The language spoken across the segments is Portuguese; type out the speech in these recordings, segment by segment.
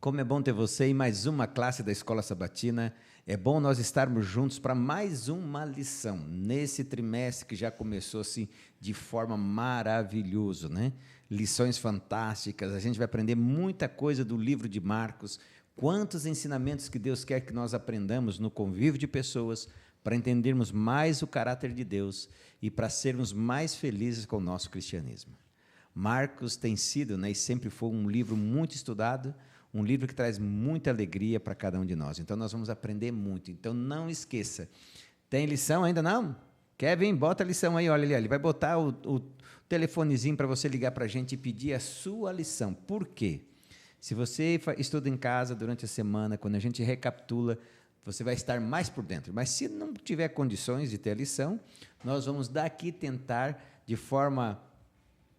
Como é bom ter você em mais uma classe da Escola Sabatina. É bom nós estarmos juntos para mais uma lição, nesse trimestre que já começou assim, de forma maravilhosa, né? Lições fantásticas, a gente vai aprender muita coisa do livro de Marcos, quantos ensinamentos que Deus quer que nós aprendamos no convívio de pessoas, para entendermos mais o caráter de Deus e para sermos mais felizes com o nosso cristianismo. Marcos tem sido, né, e sempre foi um livro muito estudado, um livro que traz muita alegria para cada um de nós. Então, nós vamos aprender muito. Então, não esqueça. Tem lição ainda não? Kevin, bota a lição aí. Olha ali, ele vai botar o telefonezinho para você ligar para a gente e pedir a sua lição. Por quê? Se você estuda em casa durante a semana, quando a gente recapitula, você vai estar mais por dentro. Mas se não tiver condições de ter a lição, nós vamos daqui tentar, de forma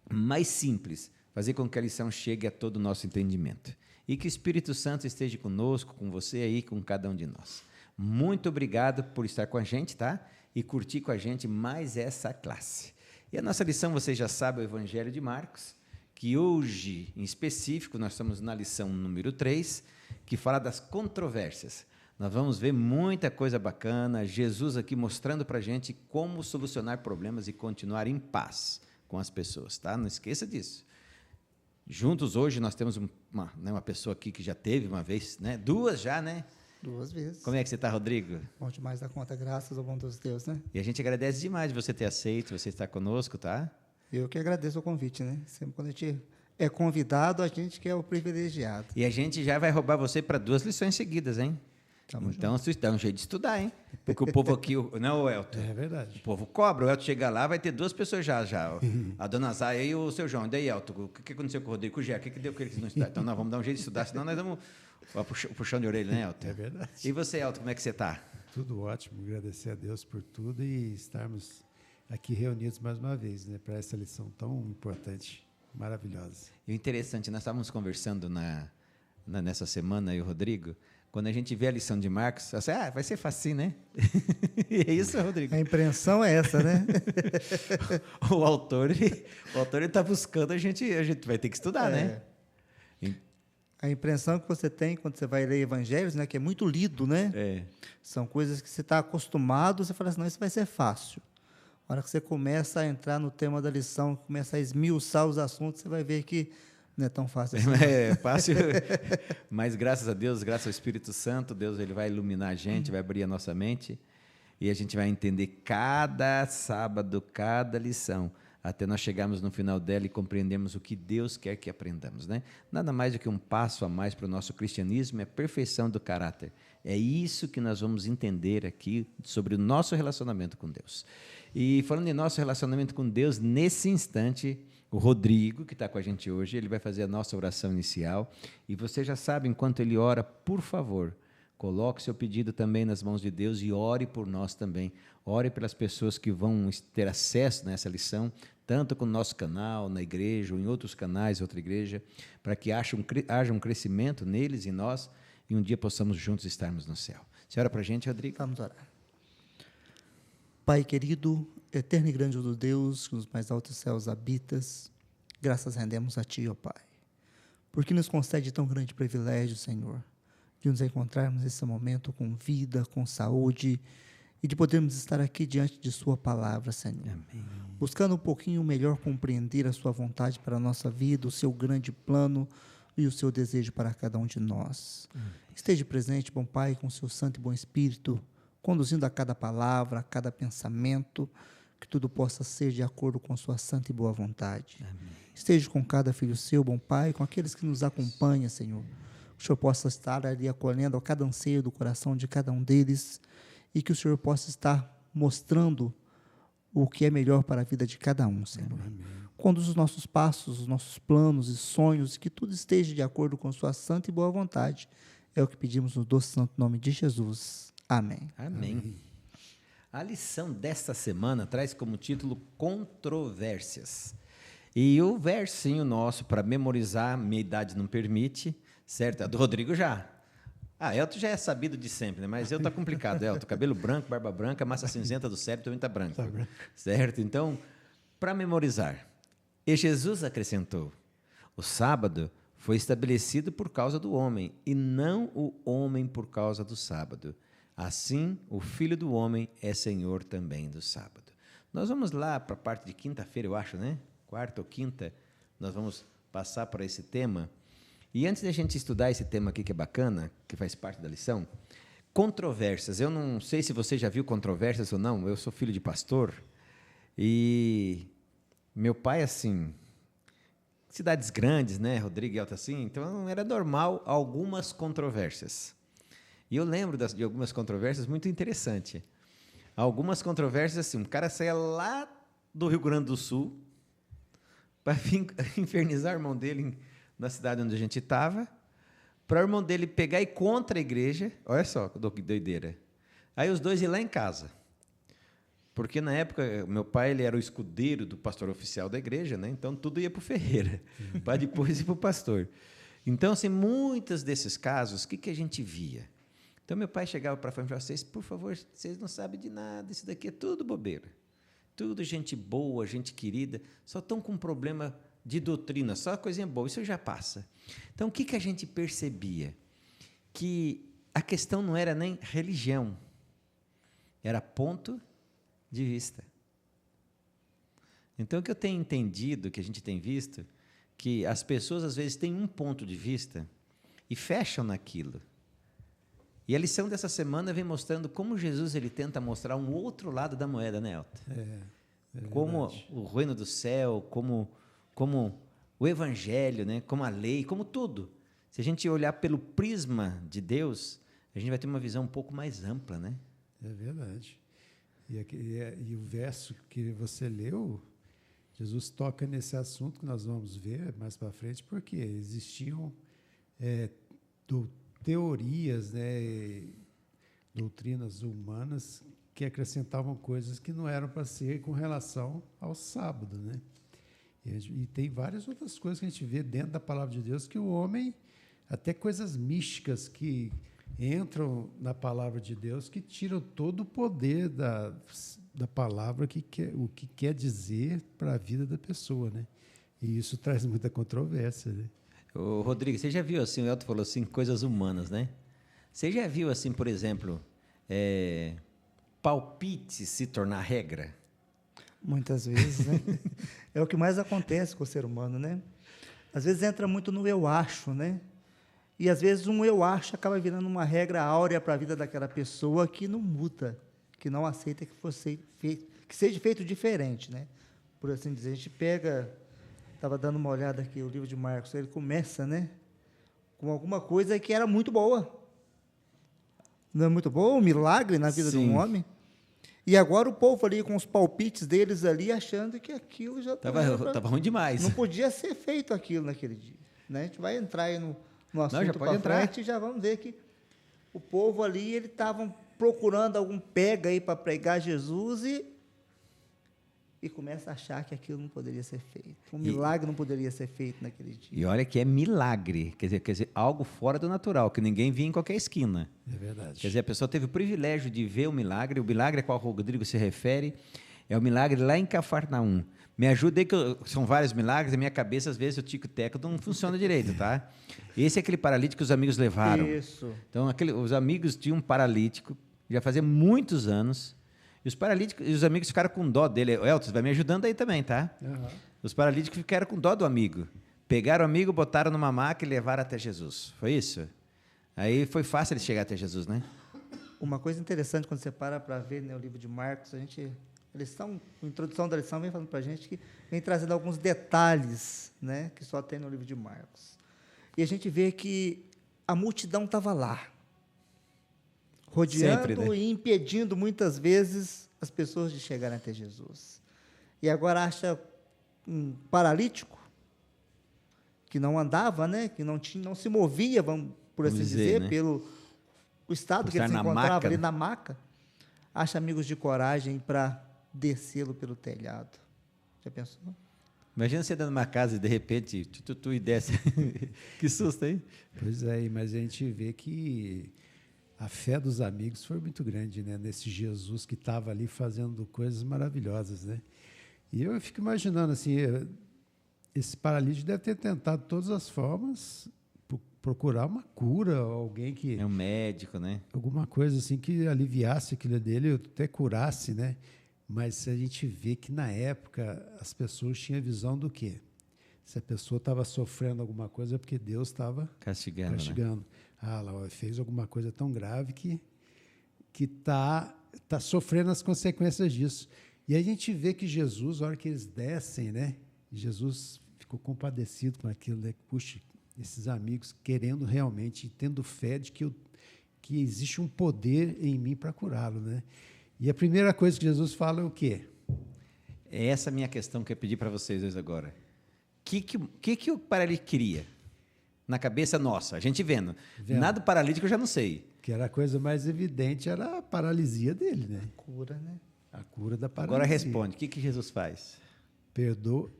mais simples, fazer com que a lição chegue a todo o nosso entendimento. E que o Espírito Santo esteja conosco, com você aí, com cada um de nós. Muito obrigado por estar com a gente, tá? E curtir com a gente mais essa classe. E a nossa lição, você já sabe, é o Evangelho de Marcos, que hoje, em específico, nós estamos na lição número 3, que fala das controvérsias. Nós vamos ver muita coisa bacana, Jesus aqui mostrando para a gente como solucionar problemas e continuar em paz com as pessoas, tá? Não esqueça disso. Juntos hoje nós temos uma pessoa aqui que já teve uma vez, né? Duas já, né? 2 vezes. Como é que você está, Rodrigo? Bom demais da conta, graças ao bom Deus, né? E a gente agradece demais de você ter aceito, você estar conosco, tá? Eu que agradeço o convite, né? Sempre quando a gente é convidado, a gente que é o privilegiado. E a gente já vai roubar você para 2 lições seguidas, hein? Então, você dá um jeito de estudar, hein? Porque o povo aqui, não, o Elton? É verdade. O povo cobra, o Elton chega lá, vai ter 2 pessoas já. A dona Zaya e o seu João. E daí, Elton, o que aconteceu com o Rodrigo? O Gé, o que deu que eles não estudaram? Então, nós vamos dar um jeito de estudar, senão nós vamos puxão de orelha, né, Elton? É verdade. E você, Elton, como é que você está? Tudo ótimo, agradecer a Deus por tudo e estarmos aqui reunidos mais uma vez, né, para essa lição tão importante, maravilhosa. E o interessante, nós estávamos conversando nessa semana, eu e o Rodrigo, quando a gente vê a lição de Marcos, assim, vai ser facinho, né? E é isso, Rodrigo. A impressão é essa, né? O autor está buscando, a gente vai ter que estudar, né? A impressão que você tem quando você vai ler evangelhos, né, que é muito lido, né? São coisas que você está acostumado, você fala assim, não, isso vai ser fácil. A hora que você começa a entrar no tema da lição, começa a esmiuçar os assuntos, você vai ver que não é tão fácil assim. É fácil, mas graças a Deus, graças ao Espírito Santo, Deus ele vai iluminar a gente, vai abrir a nossa mente e a gente vai entender cada sábado, cada lição, até nós chegarmos no final dela e compreendermos o que Deus quer que aprendamos, né? Nada mais do que um passo a mais para o nosso cristianismo, é a perfeição do caráter. É isso que nós vamos entender aqui sobre o nosso relacionamento com Deus. E falando de nosso relacionamento com Deus, nesse instante, o Rodrigo, que está com a gente hoje, ele vai fazer a nossa oração inicial. E você já sabe, enquanto ele ora, por favor, coloque seu pedido também nas mãos de Deus e ore por nós também. Ore pelas pessoas que vão ter acesso nessa lição, tanto com o nosso canal, na igreja, ou em outros canais, outra igreja, para que haja um crescimento neles e nós, e um dia possamos juntos estarmos no céu. Você ora para a gente, Rodrigo? Vamos orar. Pai querido, eterno e grandioso Deus, que nos mais altos céus habitas, graças rendemos a Ti, ó Pai, porque nos concede tão grande privilégio, Senhor, de nos encontrarmos nesse momento com vida, com saúde, e de podermos estar aqui diante de Sua palavra, Senhor. Amém. Buscando um pouquinho melhor compreender a Sua vontade para a nossa vida, o Seu grande plano e o Seu desejo para cada um de nós. Amém. Esteja presente, bom Pai, com o Seu Santo e bom Espírito, conduzindo a cada palavra, a cada pensamento, que tudo possa ser de acordo com sua santa e boa vontade. Amém. Esteja com cada filho seu, bom Pai, com aqueles que nos acompanham, Senhor. Que o Senhor possa estar ali acolhendo a cada anseio do coração de cada um deles e que o Senhor possa estar mostrando o que é melhor para a vida de cada um, Senhor. Amém. Conduz os nossos passos, os nossos planos e sonhos, e que tudo esteja de acordo com sua santa e boa vontade. É o que pedimos no doce santo nome de Jesus. Amém. Amém. A lição desta semana traz como título Controvérsias. E o versinho nosso para memorizar, minha idade não permite, certo? A do Rodrigo já. Elton já é sabido de sempre, né? Mas eu tá complicado, Elton. Cabelo branco, barba branca, massa cinzenta do cérebro também tá branco. Certo? Então, para memorizar. E Jesus acrescentou: o sábado foi estabelecido por causa do homem, e não o homem por causa do sábado. Assim, o Filho do Homem é Senhor também do sábado. Nós vamos lá para a parte de quinta-feira, eu acho, né? Quarta ou quinta, nós vamos passar para esse tema. E antes de a gente estudar esse tema aqui, que é bacana, que faz parte da lição, controvérsias. Eu não sei se você já viu controvérsias ou não, eu sou filho de pastor, e meu pai, assim, cidades grandes, né, Rodrigo e Alta, assim, então era normal algumas controvérsias. E eu lembro de algumas controvérsias muito interessantes. Algumas controvérsias, assim, um cara saía lá do Rio Grande do Sul para infernizar o irmão dele na cidade onde a gente estava, para o irmão dele pegar e ir contra a igreja. Olha só que doideira. Aí os dois iam lá em casa. Porque, na época, meu pai ele era o escudeiro do pastor oficial da igreja, né? Então, tudo ia para o Ferreira, para depois ir para o pastor. Então, assim, muitos desses casos, o que a gente via? Então, meu pai chegava para frente e falava, vocês, por favor, vocês não sabem de nada, isso daqui é tudo bobeira. Tudo gente boa, gente querida, só estão com problema de doutrina, só coisinha boa, isso já passa. Então, o que a gente percebia? Que a questão não era nem religião, era ponto de vista. Então, o que eu tenho entendido, que a gente tem visto, que as pessoas, às vezes, têm um ponto de vista e fecham naquilo. E a lição dessa semana vem mostrando como Jesus ele tenta mostrar um outro lado da moeda, né, Elton? Como o reino do céu, como o evangelho, né? Como a lei, como tudo. Se a gente olhar pelo prisma de Deus, a gente vai ter uma visão um pouco mais ampla, né? É verdade. E o verso que você leu, Jesus toca nesse assunto que nós vamos ver mais para frente, porque existiam teorias, né, doutrinas humanas que acrescentavam coisas que não eram para ser com relação ao sábado, né? E tem várias outras coisas que a gente vê dentro da palavra de Deus que o homem, até coisas místicas que entram na palavra de Deus, que tiram todo o poder da palavra, o que quer dizer para a vida da pessoa, né? E isso traz muita controvérsia, né? Ô, Rodrigo, você já viu assim, o Elton falou assim, coisas humanas, né? Você já viu assim, por exemplo, palpite se tornar regra? Muitas vezes, né? É o que mais acontece com o ser humano, né? Às vezes entra muito no eu acho, né? E às vezes um eu acho acaba virando uma regra áurea para a vida daquela pessoa que não muda, que não aceita que seja feito diferente, né? Por assim dizer, a gente pega, estava dando uma olhada aqui o livro de Marcos, ele começa, né, com alguma coisa que era muito boa. Não é muito boa? Um milagre na vida de um homem. E agora o povo ali com os palpites deles ali, achando que aquilo já estava ruim demais. Não podia ser feito aquilo naquele dia, né? A gente vai entrar aí no assunto para frente e já vamos ver que o povo ali, eles estavam procurando algum pega aí para pregar Jesus e começa a achar que aquilo não poderia ser feito. Um milagre não poderia ser feito naquele dia. E olha que é milagre, quer dizer, algo fora do natural, que ninguém via em qualquer esquina. É verdade. Quer dizer, a pessoa teve o privilégio de ver o milagre a qual o Rodrigo se refere, é o milagre lá em Cafarnaum. Me ajuda aí, que são vários milagres, a minha cabeça, às vezes, o tico-teco não funciona direito, tá? Esse é aquele paralítico que os amigos levaram. Isso. Então, os amigos tinham um paralítico, já fazia muitos anos, e os paralíticos, e os amigos ficaram com dó dele. Elton, vai me ajudando aí também, tá? Uhum. Os paralíticos ficaram com dó do amigo. Pegaram o amigo, botaram numa maca e levaram até Jesus. Foi isso? Aí foi fácil ele chegar até Jesus, né? Uma coisa interessante, quando você para ver, né, o livro de Marcos, a introdução da lição vem falando para a gente que vem trazendo alguns detalhes, né, que só tem no livro de Marcos. E a gente vê que a multidão estava lá, rodeando sempre, né? E impedindo muitas vezes as pessoas de chegarem até Jesus. E agora acha um paralítico que não andava, né, que não se movia, por assim dizer, né? Pelo o estado que ele se encontrava maca, ali na maca, acha amigos de coragem para descê-lo pelo telhado. Já pensou? Imagina você dando uma casa e de repente tu e desce. Que susto, hein? Pois é, mas a gente vê que a fé dos amigos foi muito grande, né? Nesse Jesus que estava ali fazendo coisas maravilhosas, né? E eu fico imaginando assim, esse paralítico deve ter tentado de todas as formas procurar uma cura, alguém que... É um médico, né? Alguma coisa assim que aliviasse aquilo dele, até curasse, né? Mas a gente vê que, na época, as pessoas tinham visão do quê? Se a pessoa estava sofrendo alguma coisa, é porque Deus estava Castigando. Né? Ah, lá, fez alguma coisa tão grave que tá sofrendo as consequências disso. E a gente vê que Jesus, na hora que eles descem, né? Jesus ficou compadecido com aquilo, né? Puxa, esses amigos querendo realmente, tendo fé de que existe um poder em mim para curá-lo, né? E a primeira coisa que Jesus fala é o quê? É essa a minha questão que eu pedi para vocês hoje agora. O que o paralítico queria? Na cabeça nossa, a gente vendo. Nada do paralítico eu já não sei. Que era a coisa mais evidente, era a paralisia dele, né? Cura, né? A cura da paralisia. Agora responde, o que Jesus faz?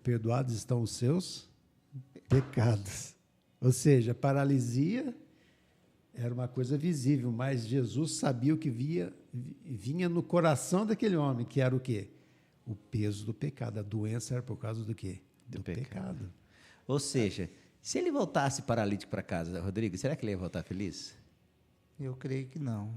Perdoados estão os seus pecados. Ou seja, a paralisia era uma coisa visível, mas Jesus sabia o que vinha no coração daquele homem, que era o quê? O peso do pecado. A doença era por causa do quê? Do pecado. Ou seja, se ele voltasse paralítico para casa, Rodrigo, será que ele ia voltar feliz? Eu creio que não.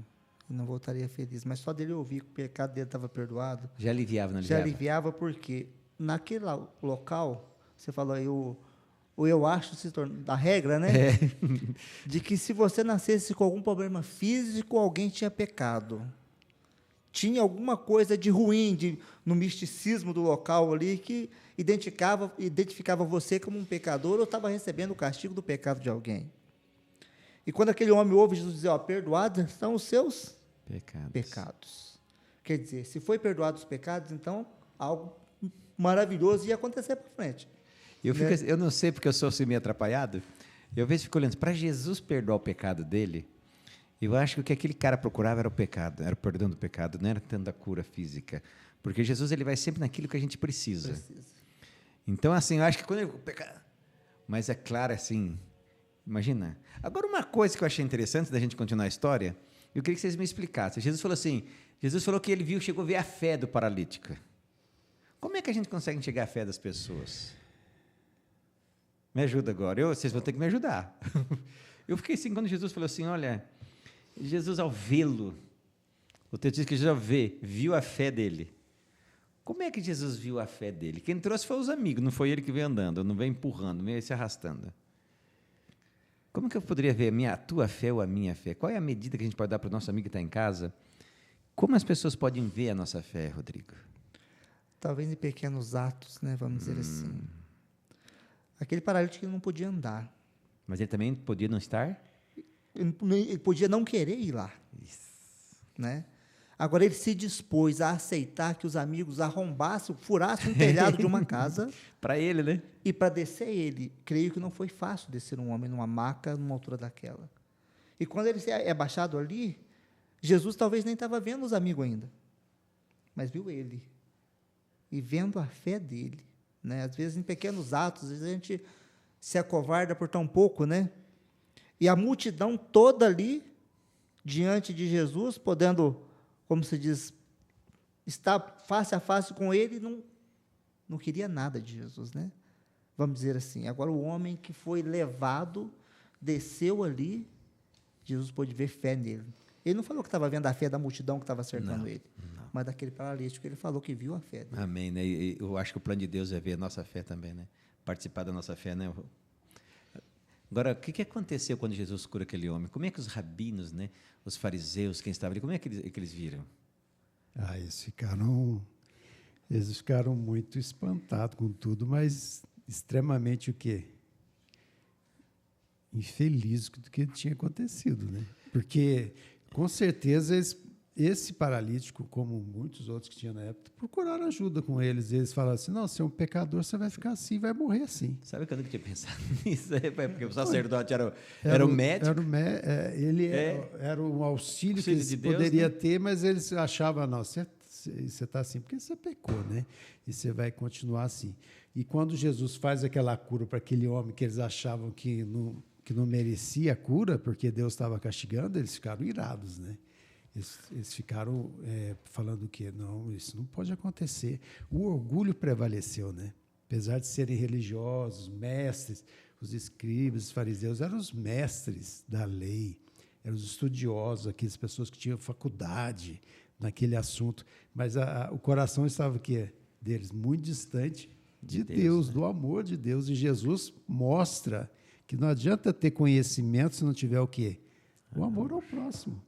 Eu não voltaria feliz. Mas só dele ouvir que o pecado dele estava perdoado. Já aliviava, não Já aliviava? aliviava porque naquele local, você falou aí, eu acho se torna da regra, né? De que se você nascesse com algum problema físico, alguém tinha pecado. Tinha alguma coisa de ruim no misticismo do local ali que identificava você como um pecador ou estava recebendo o castigo do pecado de alguém. E quando aquele homem ouve Jesus dizer, perdoados são os seus pecados. Quer dizer, se foi perdoado os pecados, então algo maravilhoso ia acontecer para frente. Eu não sei porque eu sou assim meio atrapalhado. Eu vejo fico olhando, para Jesus perdoar o pecado dele, eu acho que o que aquele cara procurava era o pecado, era o perdão do pecado, não era tanto a cura física. Porque Jesus ele vai sempre naquilo que a gente precisa. Então, assim, eu acho que quando ele... Mas é claro, assim, imagina. Agora, uma coisa que eu achei interessante da gente continuar a história, eu queria que vocês me explicassem. Jesus falou que ele chegou a ver a fé do paralítico. Como é que a gente consegue enxergar a fé das pessoas? Me ajuda agora. Vocês vão ter que me ajudar. Eu fiquei assim, quando Jesus falou assim, olha, Jesus ao vê-lo, o texto diz que Jesus ao viu a fé dele. Como é que Jesus viu a fé dele? Quem trouxe foi os amigos, não foi ele que veio andando, não veio empurrando, veio se arrastando. Como que eu poderia ver a tua fé ou a minha fé? Qual é a medida que a gente pode dar para o nosso amigo que está em casa? Como as pessoas podem ver a nossa fé, Rodrigo? Talvez em pequenos atos, né? Vamos dizer assim. Aquele paralítico não podia andar. Mas ele também podia não estar? Ele podia não querer ir lá. Né? Agora, ele se dispôs a aceitar que os amigos furassem um telhado de uma casa. Para ele, né? E para descer ele. Creio que não foi fácil descer um homem numa maca, numa altura daquela. E quando ele é baixado ali, Jesus talvez nem estava vendo os amigos ainda. Mas viu ele. E vendo a fé dele. Né? Às vezes, em pequenos atos, às vezes a gente se acovarda por tão pouco, né? E a multidão toda ali, diante de Jesus, podendo, como se diz, estar face a face com ele, não queria nada de Jesus, né? Vamos dizer assim. Agora, o homem que foi levado, desceu ali, Jesus pôde ver fé nele. Ele não falou que estava vendo a fé da multidão que estava cercando ele, mas daquele paralítico, ele falou que viu a fé dele. Amém, né? E eu acho que o plano de Deus é ver a nossa fé também, né? Participar da nossa fé, né? Agora, o que aconteceu quando Jesus cura aquele homem? Como é que os rabinos, né? Os fariseus, quem estava ali, como é que eles viram? Eles ficaram muito espantados com tudo, mas extremamente o quê? Infelizes do que tinha acontecido, né? Porque, com certeza, esse paralítico, como muitos outros que tinha na época, procuraram ajuda com eles. Eles falaram assim, não, se é um pecador, você vai ficar assim, vai morrer assim. Sabe que eu nunca tinha pensado nisso? Porque o sacerdote era o médico. Era um auxílio que de eles Deus, poderia né? ter, mas eles achavam, não, você está assim porque você pecou, né? E você vai continuar assim. E quando Jesus faz aquela cura para aquele homem que eles achavam que não merecia a cura, porque Deus estava castigando, eles ficaram irados, né? Eles ficaram falando que não, isso não pode acontecer. O orgulho prevaleceu, né? Apesar de serem religiosos, mestres, os escribas, os fariseus eram os mestres da lei, eram os estudiosos, aquelas pessoas que tinham faculdade naquele assunto, mas o coração estava o quê? Deles muito distante de Deus, né? Do amor de Deus. E Jesus mostra que não adianta ter conhecimento se não tiver o quê? O amor ao próximo.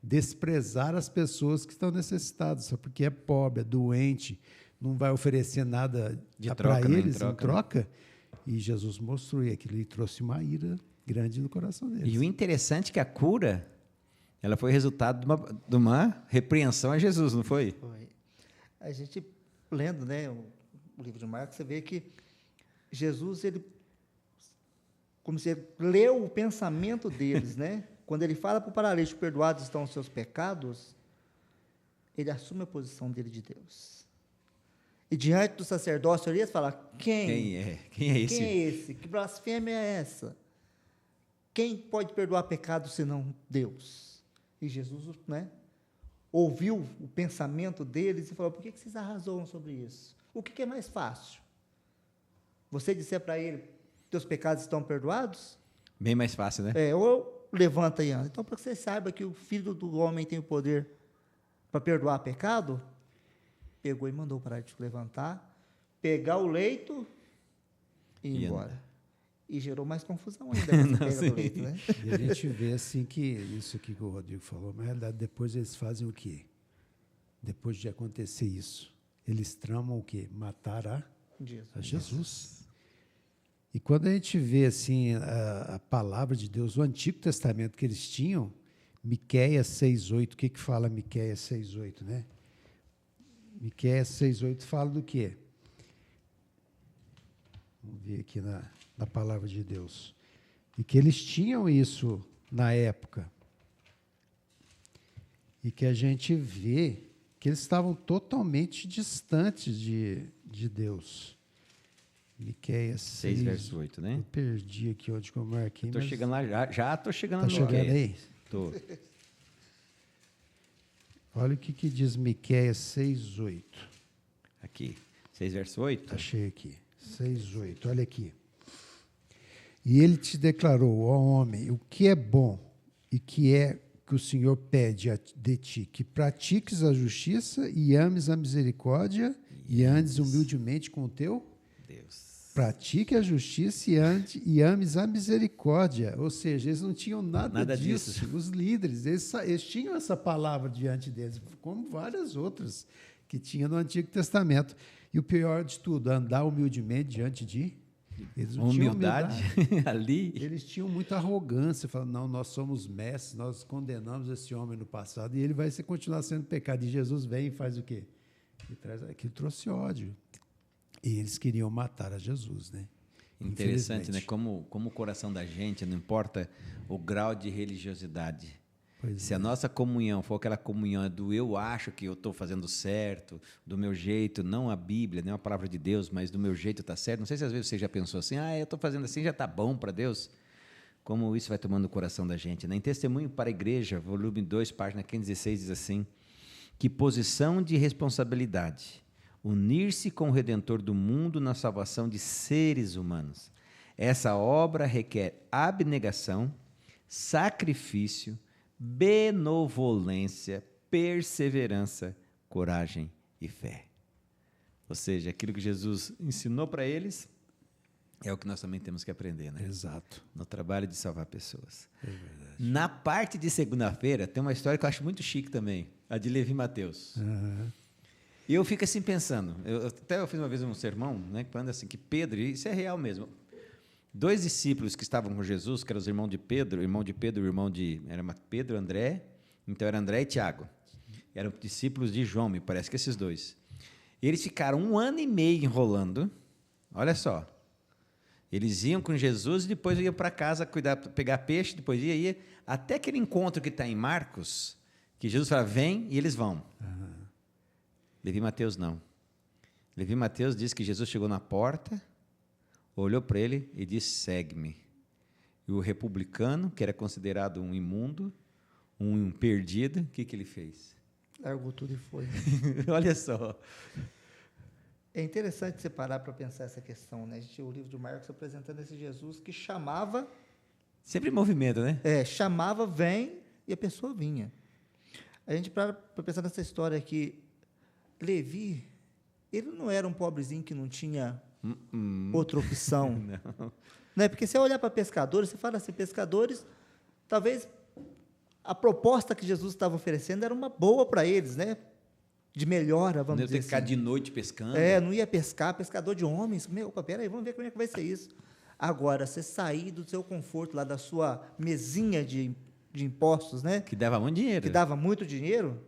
Desprezar as pessoas que estão necessitadas, só porque é pobre, é doente, não vai oferecer nada para eles em troca. Né? E Jesus mostrou, e aquilo lhe trouxe uma ira grande no coração deles. E o interessante é que a cura, ela foi resultado de uma repreensão a Jesus, não foi? Foi. A gente, lendo, né, o livro de Marcos, você vê que Jesus, ele, como você leu o pensamento deles, né? Quando ele fala para o paralítico, perdoados estão os seus pecados, ele assume a posição dele de Deus. E diante do sacerdócio, ele fala, quem é esse? Quem é esse? Que blasfêmia é essa? Quem pode perdoar pecado senão Deus? E Jesus, né, ouviu o pensamento deles e falou, por que vocês arrazoam sobre isso? O que é mais fácil? Você disser para ele, teus pecados estão perdoados? Bem mais fácil, né? Ou levanta e anda. Então, para que você saiba que o Filho do Homem tem o poder para perdoar pecado, pegou e mandou o paralítico levantar, pegar o leito e ir embora. E gerou mais confusão ainda. Do leito, né? E a gente vê assim que isso aqui que o Rodrigo falou, mas na realidade depois eles fazem o quê? Depois de acontecer isso, eles tramam o quê? Matar a Jesus. E quando a gente vê assim a palavra de Deus, o Antigo Testamento que eles tinham, Miqueias 6:8, o que fala Miqueias 6:8, né? Miqueias 6:8 fala do quê? Vamos ver aqui na palavra de Deus. E que eles tinham isso na época. E que a gente vê que eles estavam totalmente distantes de Deus. Miqueias 6, verso 8, né? Eu perdi aqui onde eu marquei. Estou chegando lá, já estou chegando no Miqueias. Está chegando aí? Estou. Olha o que diz Miqueias 6:8. Aqui, 6, verso 8. Achei aqui, 6:8, olha aqui. E ele te declarou, ó homem, o que é bom e que é que o Senhor pede de ti, que pratiques a justiça e ames a misericórdia e andes humildemente com o teu Deus. Pratique a justiça e ames a misericórdia. Ou seja, eles não tinham nada disso. Os líderes, eles tinham essa palavra diante deles, como várias outras que tinha no Antigo Testamento. E o pior de tudo, andar humildemente diante de... Eles não tinham humildade. Ali. Eles tinham muita arrogância, falando, não, nós somos mestres, nós condenamos esse homem no passado e ele vai continuar sendo pecado. E Jesus vem e faz o quê? Ele trouxe ódio. E eles queriam matar a Jesus, né? Interessante, né? Como o coração da gente, não importa o grau de religiosidade. Se a nossa comunhão for aquela comunhão do eu acho que eu estou fazendo certo, do meu jeito, não a Bíblia, nem a palavra de Deus, mas do meu jeito está certo. Não sei se às vezes você já pensou assim, eu estou fazendo assim, já está bom para Deus. Como isso vai tomando o coração da gente, né? Em Testemunho para a Igreja, volume 2, página 516, diz assim, que posição de responsabilidade, unir-se com o Redentor do mundo na salvação de seres humanos. Essa obra requer abnegação, sacrifício, benevolência, perseverança, coragem e fé. Ou seja, aquilo que Jesus ensinou para eles é o que nós também temos que aprender, né? Exato. No trabalho de salvar pessoas. É verdade. Na parte de segunda-feira, tem uma história que eu acho muito chique também, a de Levi Mateus. Uhum. E eu fico assim pensando, eu fiz uma vez um sermão, né, falando assim, que Pedro, e isso é real mesmo, 2 discípulos que estavam com Jesus, que eram os irmãos de Pedro, era Pedro, André, então era André e Tiago, eram discípulos de João, me parece que esses 2. E eles ficaram 1 ano e meio enrolando, olha só, eles iam com Jesus e depois iam para casa pegar peixe, depois ia, até aquele encontro que está em Marcos, que Jesus fala, vem, e eles vão. Uhum. Levi Mateus não. Levi Mateus diz que Jesus chegou na porta, olhou para ele e disse, segue-me. E o republicano, que era considerado um imundo, um perdido, o que ele fez? Largou tudo e foi. Olha só. É interessante você parar para pensar essa questão, né? A gente, o livro de Marcos apresentando esse Jesus que chamava, Sempre em movimento, né? chamava, vem, e a pessoa vinha. A gente para pensar nessa história aqui, Levi, ele não era um pobrezinho que não tinha outra opção. Não. Né? Porque você olhar para pescadores, você fala assim, pescadores, talvez a proposta que Jesus estava oferecendo era uma boa para eles, né? De melhora, Não vamos ia ter dizer que ficar assim. de noite pescando. Não ia pescar, pescador de homens. Meu, peraí, vamos ver como é que vai ser isso. Agora, você sair do seu conforto, lá da sua mesinha de impostos, né? Que dava muito dinheiro. Que dava muito dinheiro,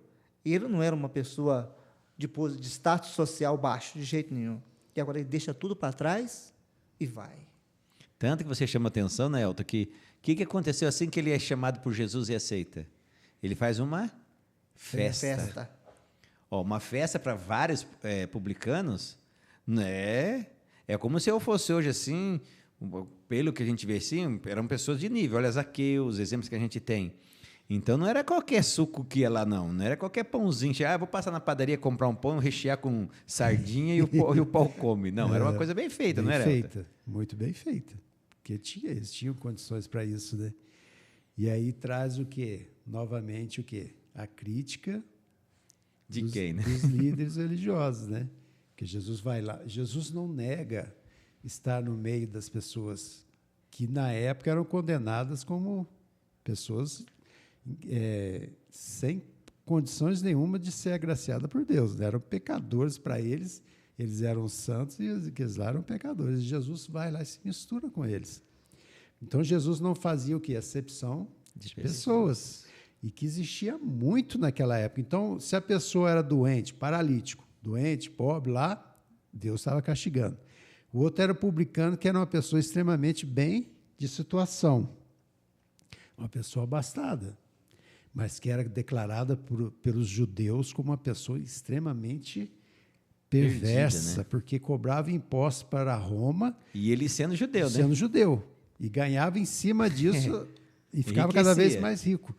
ele não era uma pessoa de status social baixo, de jeito nenhum. E agora ele deixa tudo para trás e vai. Tanto que você chama atenção, né, Elton, que o que aconteceu assim que ele é chamado por Jesus e aceita? Ele faz uma festa. Ó, uma festa para vários publicanos, né? É como se eu fosse hoje assim, pelo que a gente vê assim, eram pessoas de nível. Olha, Zaqueu, os exemplos que a gente tem. Então não era qualquer suco que ia lá, não era qualquer pãozinho. Vou passar na padaria comprar um pão, rechear com sardinha e o pau come. Não, era uma coisa bem feita, não era? Bem feita, muito bem feita. Porque eles tinham condições para isso, né? E aí traz o quê? Novamente o quê? A crítica quem, né? Dos líderes religiosos, né? Que Jesus vai lá. Jesus não nega estar no meio das pessoas que na época eram condenadas como pessoas sem condições nenhuma de ser agraciada por Deus. Eram pecadores para eles eram santos e eles lá eram pecadores. E Jesus vai lá e se mistura com eles. Então, Jesus não fazia o quê? Acepção de pessoas. E que existia muito naquela época. Então, se a pessoa era doente, paralítico, doente, pobre, lá, Deus estava castigando. O outro era publicano, que era uma pessoa extremamente bem de situação. Uma pessoa abastada, mas que era declarada pelos judeus como uma pessoa extremamente perversa, perdida, né? Porque cobrava impostos para Roma. E ele sendo judeu, sendo né? judeu. E ganhava em cima disso e ficava cada vez mais rico.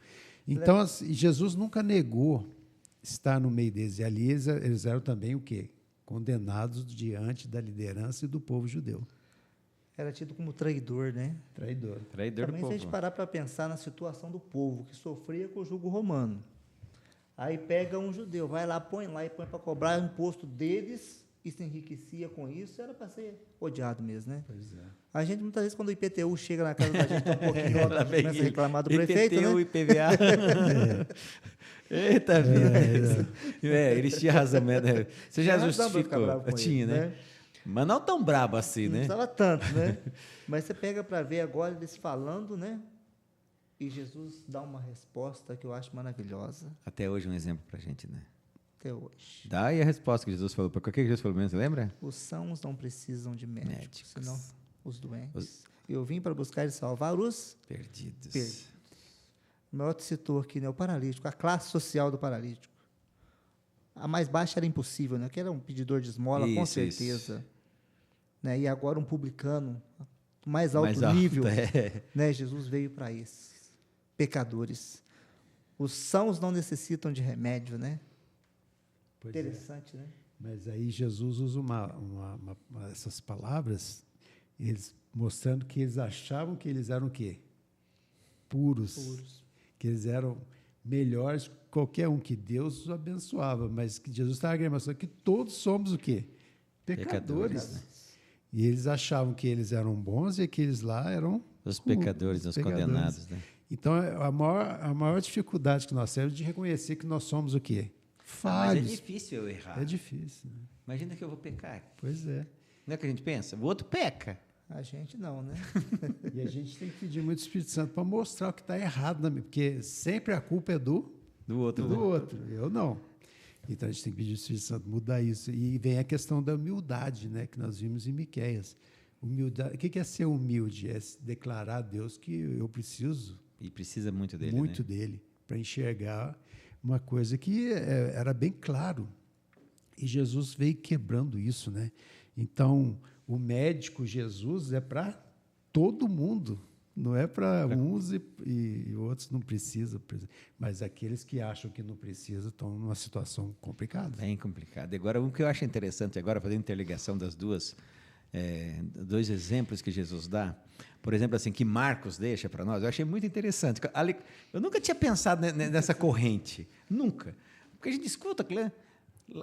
Então, assim, Jesus nunca negou estar no meio deles. E ali eles eram também o quê? Condenados diante da liderança e do povo judeu. Era tido como traidor, né? Traidor. Traidor Também, do se a povo. gente parar para pensar na situação do povo que sofria com o jugo romano. Aí pega um judeu, vai lá, põe para cobrar o imposto deles e se enriquecia com isso, era para ser odiado mesmo, né? Pois é. A gente, muitas vezes, quando o IPTU chega na casa da gente, um pouquinho alto, começa a reclamar do prefeito, IPTU, né? IPVA. Eita vida. Eles tinham razão mesmo. Você já justificou. Tinha, né? Mas não tão brabo assim, Não né? precisava tanto, né? Mas você pega para ver agora eles falando, né? E Jesus dá uma resposta que eu acho maravilhosa. Até hoje um exemplo pra gente, né? Até hoje. Dá aí a resposta que Jesus falou. Para que Jesus falou mesmo, você lembra? Os sãos não precisam de médicos, Médicos. senão os doentes. Eu vim para buscar e salvar os Perdidos. O maior citou aqui, né? O paralítico, a classe social do paralítico. A mais baixa era impossível, né? Que era um pedidor de esmola, com certeza. Né? E agora um publicano, mais alto nível. Né? Jesus veio para esses pecadores. Os sãos não necessitam de remédio, né? Pois Interessante, né? Mas aí Jesus usa essas palavras, eles mostrando que eles achavam que eles eram o quê? Puros. Que eles eram melhores que qualquer um, que Deus os abençoava, mas que Jesus estava demonstrando que todos somos o quê? Pecadores. Né? E eles achavam que eles eram bons e aqueles lá eram os pecadores, os condenados. Né? Então, a maior dificuldade que nós temos é de reconhecer que nós somos o quê? Falhos. Mas é difícil eu errar. É difícil. Né? Imagina que eu vou pecar. Pois é. Não é o que a gente pensa? O outro peca. A gente não, né? E a gente tem que pedir muito o Espírito Santo para mostrar o que está errado, porque sempre a culpa é do outro. Do outro. Eu não. Então a gente tem que pedir o Espírito Santo mudar isso. E vem a questão da humildade, né, que nós vimos em Miqueias. Humildade. O que é ser humilde? É declarar a Deus que eu preciso. E precisa muito dele. Muito né? dele, para enxergar uma coisa que era bem claro. E Jesus veio quebrando isso, né? Então, o médico Jesus é para todo mundo. Não é para uns e outros não precisam. Mas aqueles que acham que não precisam estão numa situação complicada. Bem complicado. Agora, o que eu acho interessante agora, fazendo interligação das dois exemplos que Jesus dá, por exemplo, assim, que Marcos deixa para nós, eu achei muito interessante. Eu nunca tinha pensado nessa corrente, nunca. Porque a gente escuta,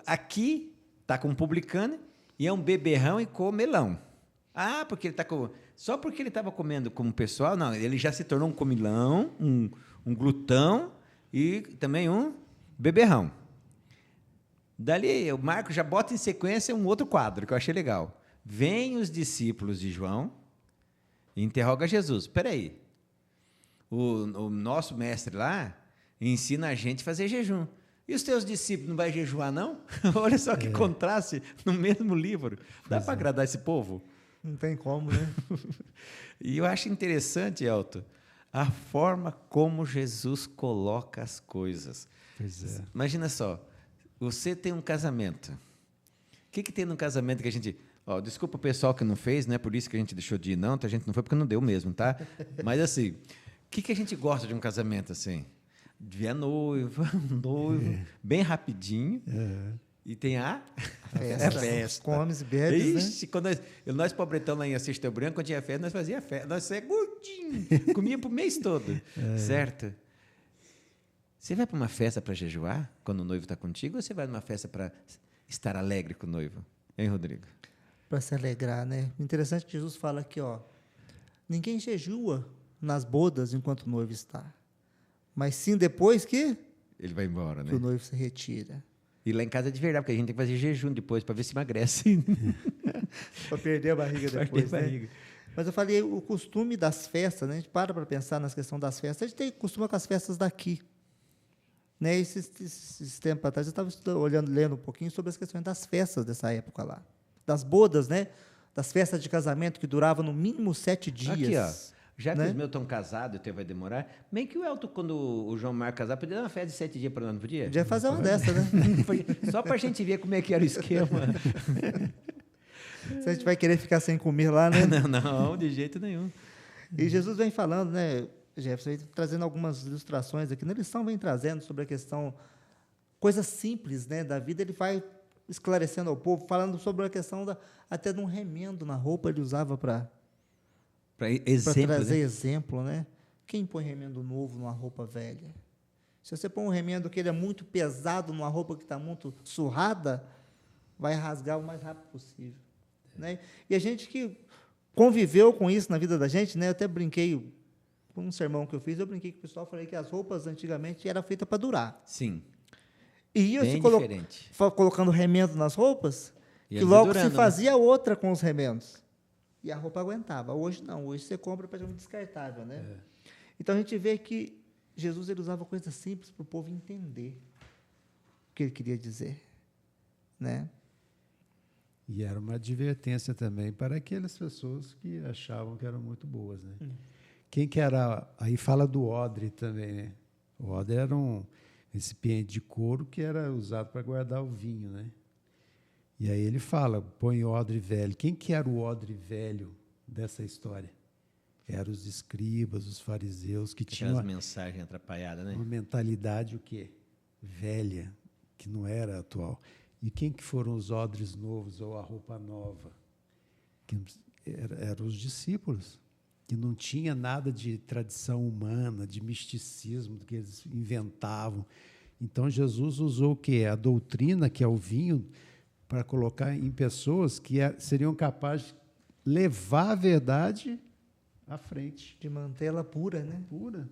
aqui está com um publicano e é um beberrão e comelão. Ah, porque ele está com... Só porque ele estava comendo como pessoal, não, ele já se tornou um comilão, um glutão e também um beberrão. Dali, o Marcos já bota em sequência um outro quadro, que eu achei legal. Vêm os discípulos de João e interroga Jesus. Espera aí, o nosso mestre lá ensina a gente a fazer jejum. E os teus discípulos não vão jejuar, não? Olha só que contraste no mesmo livro. Dá para agradar esse povo? Não tem como, né? E eu acho interessante, Elton, a forma como Jesus coloca as coisas. Pois é. Imagina só, você tem um casamento. O que tem no casamento que a gente... desculpa o pessoal que não fez, não é por isso que a gente deixou de ir, não. A gente não foi porque não deu mesmo, tá? Mas, assim, o que a gente gosta de um casamento, assim? De ver a noiva, um noivo, bem rapidinho. E tem a festa. Comes e bebes, Ixi, quando nós pobretão lá em Assis Rio Branco, quando tinha festa, nós fazia festa. Nós é gordinho, comia pro mês todo, certo? Você vai para uma festa para jejuar, quando o noivo está contigo, ou você vai numa festa para estar alegre com o noivo? Hein, Rodrigo? Para se alegrar, né? O interessante é que Jesus fala aqui, ninguém jejua nas bodas enquanto o noivo está, mas sim depois que ele vai embora, né? Que o noivo se retira. E lá em casa é de verdade, porque a gente tem que fazer jejum depois para ver se emagrece. Para perder a barriga depois, perder a barriga. Mas eu falei, o costume das festas, né? A gente para pensar nas questões das festas. A gente tem costume com as festas daqui. Né? Esses tempos atrás, eu estava lendo um pouquinho sobre as questões das festas dessa época lá. Das bodas, né? Das festas de casamento que duravam no mínimo 7 dias. Aqui, já que os meus estão casados, o teu vai demorar, bem que o Elton, quando o João Marcos casar, podia dar uma festa de 7 dias para nós, não podia? Podia fazer uma dessa, né? Só para a gente ver como é que era o esquema. Se a gente vai querer ficar sem comer lá, né? Não, de jeito nenhum. E Jesus vem falando, né, Jefferson, vem trazendo algumas ilustrações aqui. Na lição vem trazendo sobre a questão, coisas simples, né, da vida, ele vai esclarecendo ao povo, falando sobre a questão até de um remendo na roupa, ele usava para trazer exemplo, né? Quem põe remendo novo numa roupa velha? Se você põe um remendo que ele é muito pesado numa roupa que está muito surrada, vai rasgar o mais rápido possível. Né? E a gente que conviveu com isso na vida da gente, né? Eu até brinquei, com um sermão que eu fiz, eu brinquei com o pessoal, falei que as roupas antigamente eram feitas para durar. Sim. E ia bem se diferente. colocando remendo nas roupas, e que logo durando, se fazia outra com os remendos. E a roupa aguentava. Hoje não, hoje você compra praticamente descartável, né? Então a gente vê que Jesus ele usava coisas simples para o povo entender o que ele queria dizer, né? E era uma advertência também para aquelas pessoas que achavam que eram muito boas, né? Quem que era... Aí fala do odre também, né? O odre era um recipiente de couro que era usado para guardar o vinho, né? E aí ele fala, põe odre velho. Quem que era o odre velho dessa história? Eram os escribas, os fariseus, que tinham as mensagens atrapalhadas, né? Uma mentalidade o quê? Velha, que não era atual. E quem que foram os odres novos ou a roupa nova? Eram os discípulos, que não tinha nada de tradição humana, de misticismo, que eles inventavam. Então, Jesus usou o quê? A doutrina, que é o vinho, para colocar em pessoas que seriam capazes de levar a verdade à frente. De mantê-la pura, né? Pura.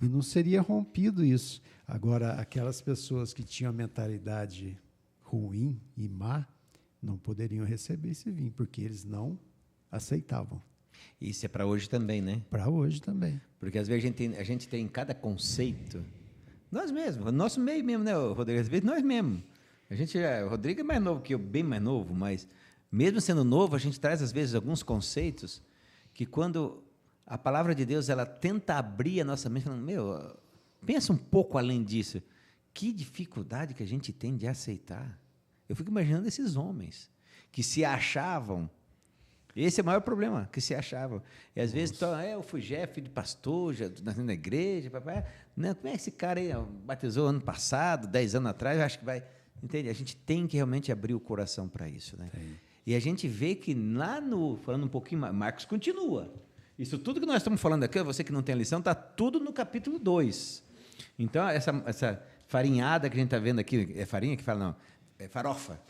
E não seria rompido isso. Agora, aquelas pessoas que tinham a mentalidade ruim e má, não poderiam receber esse vinho, porque eles não aceitavam. Isso é para hoje também, né? Para hoje também. Porque às vezes a gente tem cada conceito, nós mesmos, o nosso meio mesmo, né, Rodrigo? Às vezes nós mesmos. O Rodrigo é mais novo que eu, bem mais novo, mas mesmo sendo novo, a gente traz às vezes alguns conceitos que quando a palavra de Deus ela tenta abrir a nossa mente, falando, pensa um pouco além disso. Que dificuldade que a gente tem de aceitar. Eu fico imaginando esses homens que se achavam Esse é o maior problema que se achava. E às vezes, eu fui filho de pastor, já nasci na igreja, papai. Não, como é que esse cara aí batizou ano passado, 10 anos atrás, eu acho que vai. Entende? A gente tem que realmente abrir o coração para isso, né? E a gente vê que lá no. Falando um pouquinho, Marcos continua. Isso tudo que nós estamos falando aqui, você que não tem a lição, está tudo no capítulo 2. Então, essa farinhada que a gente está vendo aqui, é farinha que fala, não, é farofa.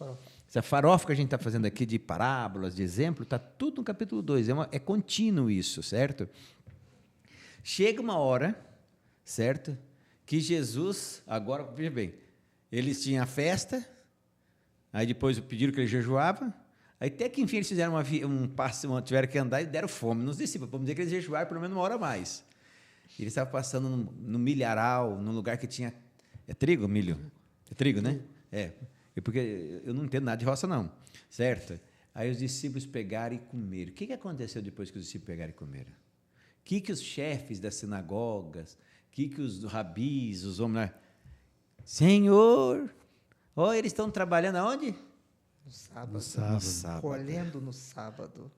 Essa farofa que a gente está fazendo aqui de parábolas, de exemplo, está tudo no capítulo 2. É contínuo isso, certo? Chega uma hora, certo? Que Jesus, agora, veja bem, eles tinham a festa, aí depois pediram que ele jejuava, aí até que enfim eles fizeram um passo, tiveram que andar e deram fome nos discípulos, vamos dizer que eles jejuaram pelo menos uma hora a mais. E eles estavam passando no milharal, num lugar que tinha... É trigo, milho? É trigo, né? É. Porque eu não entendo nada de roça, não. Certo? Aí os discípulos pegaram e comeram. O que aconteceu depois que os discípulos pegaram e comeram? O que os chefes das sinagogas, o que os rabis, os homens lá... Senhor, eles estão trabalhando aonde? No sábado. No sábado. Colhendo no sábado.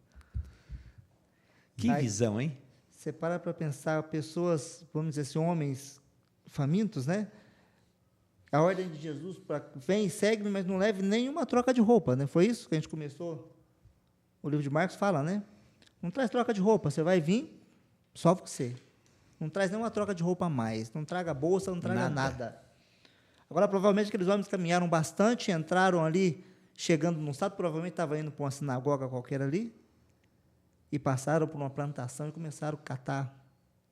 Que visão, hein? Você para pensar, pessoas, vamos dizer assim, homens famintos, né? A ordem de Jesus para vem e segue-me, mas não leve nenhuma troca de roupa, né? Foi isso que a gente começou. O livro de Marcos fala, né? Não traz troca de roupa, você vai vir só você. Não traz nenhuma troca de roupa a mais, não traga bolsa, não traga nada. Agora, provavelmente, aqueles homens caminharam bastante, entraram ali, chegando num estado, provavelmente estava indo para uma sinagoga qualquer ali, e passaram por uma plantação e começaram a catar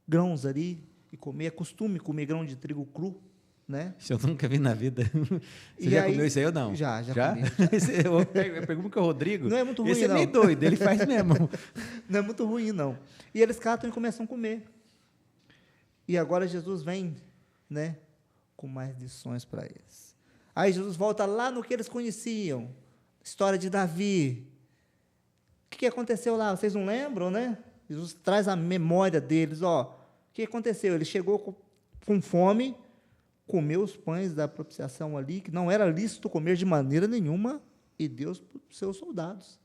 grãos ali e comer. É costume comer grão de trigo cru, né? Isso eu nunca vi na vida. Você E já aí, comeu isso aí ou não? Já comi. Eu pergunto que o Rodrigo... Não é muito ruim, esse é não. meio doido, ele faz mesmo. Não é muito ruim, não. E eles catam e começam a comer. E agora Jesus vem, né, com mais lições para eles. Aí Jesus volta lá no que eles conheciam. História de Davi. O que aconteceu lá? Vocês não lembram, né? Jesus traz a memória deles. O que aconteceu? Ele chegou com fome, comeu os pães da propiciação ali, que não era lícito comer de maneira nenhuma, e deu para os seus soldados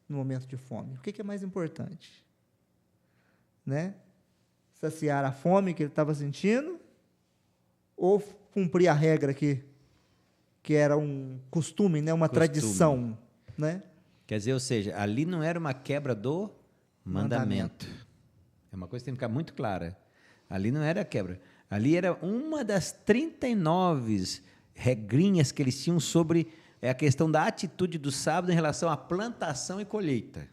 no momento de fome. O que é mais importante? Né? Saciar a fome que ele estava sentindo ou cumprir a regra que era um costume, né? Uma tradição, né? Quer dizer, ou seja, ali não era uma quebra do mandamento. É uma coisa que tem que ficar muito clara. Ali não era quebra. Ali era uma das 39 regrinhas que eles tinham sobre a questão da atitude do sábado em relação à plantação e colheita.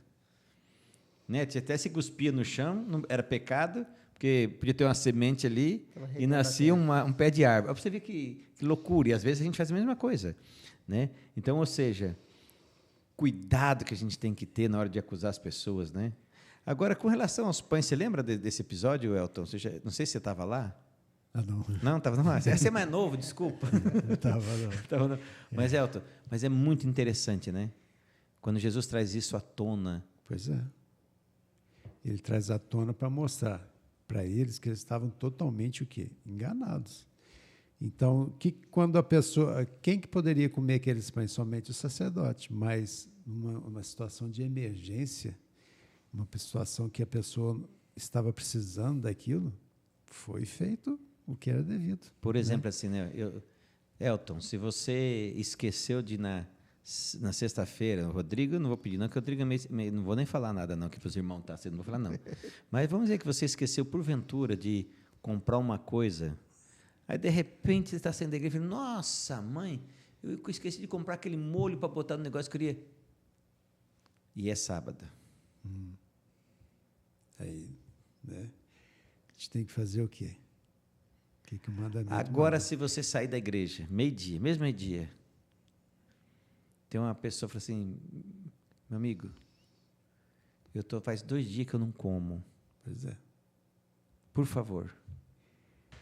Né? Até se cuspia no chão, não, era pecado, porque podia ter uma semente ali e nascia um pé de árvore. Você vê que loucura, e às vezes a gente faz a mesma coisa. Né? Então, ou seja, cuidado que a gente tem que ter na hora de acusar as pessoas. Né? Agora, com relação aos pães, você lembra desse episódio, Elton? Não sei se você estava lá. Não. Não, estava não. Você é mais novo, desculpa. Estava não. Mas, Elton, é muito interessante, né? Quando Jesus traz isso à tona. Pois é. Ele traz à tona para mostrar para eles que eles estavam totalmente o quê? Enganados. Então, quando a pessoa... Quem que poderia comer aqueles pães? Somente o sacerdote. Mas uma situação de emergência, uma situação que a pessoa estava precisando daquilo, foi feito o que era devido. Por exemplo, assim, né? Elton, se você esqueceu de na sexta-feira, o Rodrigo, eu não vou pedir, não, que o Rodrigo não vou nem falar nada, não, que para os irmãos tá, não vou falar, não. Mas vamos dizer que você esqueceu, porventura, de comprar uma coisa, aí, de repente, você está saindo da igreja e fala, nossa, mãe, eu esqueci de comprar aquele molho para botar no negócio que eu queria. E é sábado. Aí, né? A gente tem que fazer o quê? O que o mandamento Agora, manda? se você sair da igreja, meio-dia, mesmo meio-dia, tem uma pessoa que fala assim, meu amigo, faz 2 dias que eu não como. Pois é. Por favor.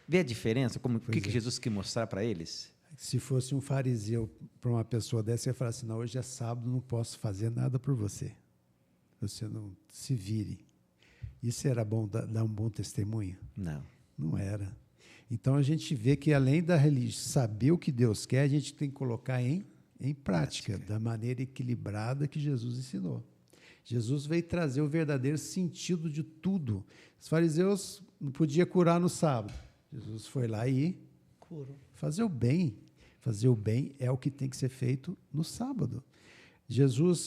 Vê a diferença? O que Jesus quer mostrar para eles? Se fosse um fariseu para uma pessoa dessa, ia falar assim, não, hoje é sábado, não posso fazer nada por você. Você não se vire. Isso era bom, dar um bom testemunho? Não. Não era. Então, a gente vê que, além da religião, saber o que Deus quer, a gente tem que colocar em prática, da maneira equilibrada que Jesus ensinou. A Jesus veio trazer o verdadeiro sentido de tudo. Os fariseus não podiam curar no sábado. Jesus foi lá e Curou. fazer o bem. Fazer o bem é o que tem que ser feito no sábado. Jesus